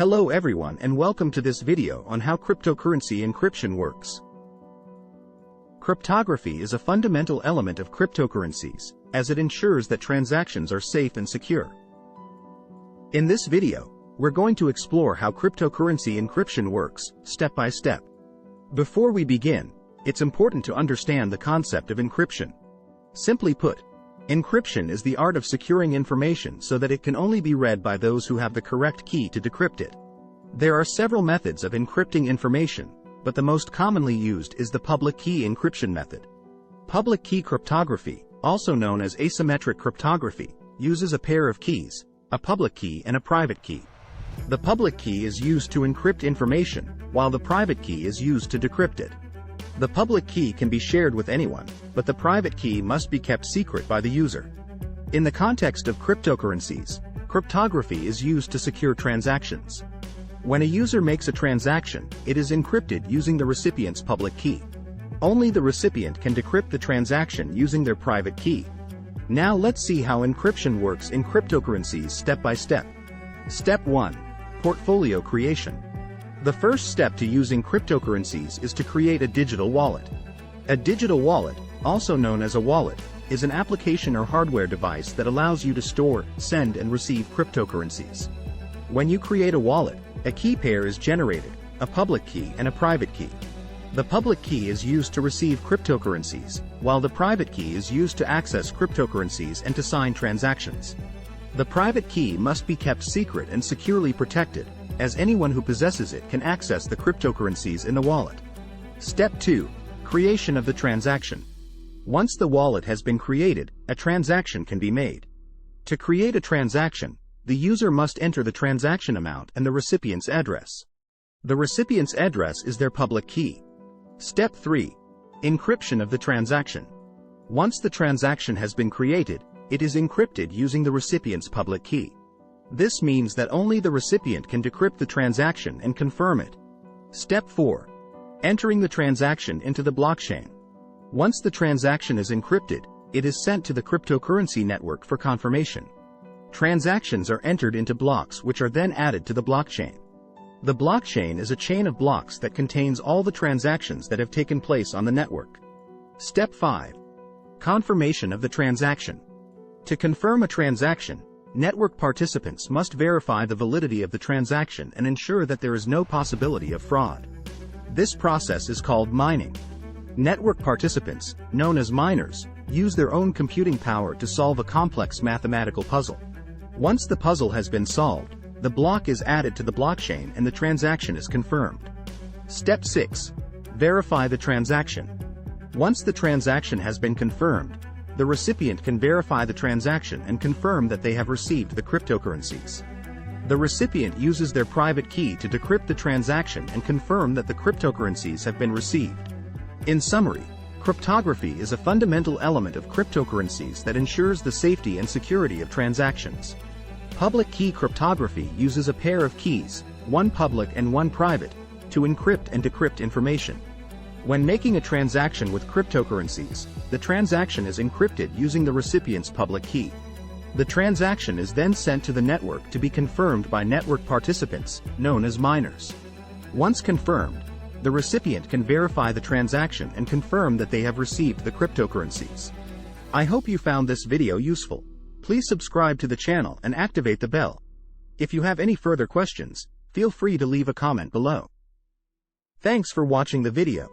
Hello everyone and welcome to this video on how cryptocurrency encryption works. Cryptography is a fundamental element of cryptocurrencies, as it ensures that transactions are safe and secure. In this video, we're going to explore how cryptocurrency encryption works, step by step. Before we begin, it's important to understand the concept of encryption. Simply put, encryption is the art of securing information so that it can only be read by those who have the correct key to decrypt it. There are several methods of encrypting information, but the most commonly used is the public key encryption method. Public key cryptography, also known as asymmetric cryptography, uses a pair of keys, a public key and a private key. The public key is used to encrypt information, while the private key is used to decrypt it. The public key can be shared with anyone, but the private key must be kept secret by the user. In the context of cryptocurrencies, cryptography is used to secure transactions. When a user makes a transaction, it is encrypted using the recipient's public key. Only the recipient can decrypt the transaction using their private key. Now let's see how encryption works in cryptocurrencies step by step. Step 1. Portfolio creation. The first step to using cryptocurrencies is to create a digital wallet. A digital wallet, also known as a wallet, is an application or hardware device that allows you to store, send and receive cryptocurrencies. When you create a wallet, a key pair is generated, a public key and a private key. The public key is used to receive cryptocurrencies, while the private key is used to access cryptocurrencies and to sign transactions. The private key must be kept secret and securely protected, as anyone who possesses it can access the cryptocurrencies in the wallet. Step 2. Creation of the transaction. Once the wallet has been created, a transaction can be made. To create a transaction, the user must enter the transaction amount and the recipient's address. The recipient's address is their public key. Step 3. Encryption of the transaction. Once the transaction has been created, it is encrypted using the recipient's public key. This means that only the recipient can decrypt the transaction and confirm it. Step 4. Entering the transaction into the blockchain. Once the transaction is encrypted, it is sent to the cryptocurrency network for confirmation. Transactions are entered into blocks which are then added to the blockchain. The blockchain is a chain of blocks that contains all the transactions that have taken place on the network. Step 5. Confirmation of the transaction. To confirm a transaction, network participants must verify the validity of the transaction and ensure that there is no possibility of fraud. This process is called mining. Network participants, known as miners, use their own computing power to solve a complex mathematical puzzle. Once the puzzle has been solved, the block is added to the blockchain and the transaction is confirmed. Step 6. Verify the transaction. Once the transaction has been confirmed, the recipient can verify the transaction and confirm that they have received the cryptocurrencies. The recipient uses their private key to decrypt the transaction and confirm that the cryptocurrencies have been received. In summary, cryptography is a fundamental element of cryptocurrencies that ensures the safety and security of transactions. Public key cryptography uses a pair of keys, one public and one private, to encrypt and decrypt information. When making a transaction with cryptocurrencies, the transaction is encrypted using the recipient's public key. The transaction is then sent to the network to be confirmed by network participants, known as miners. Once confirmed, the recipient can verify the transaction and confirm that they have received the cryptocurrencies. I hope you found this video useful. Please subscribe to the channel and activate the bell. If you have any further questions, feel free to leave a comment below. Thanks for watching the video.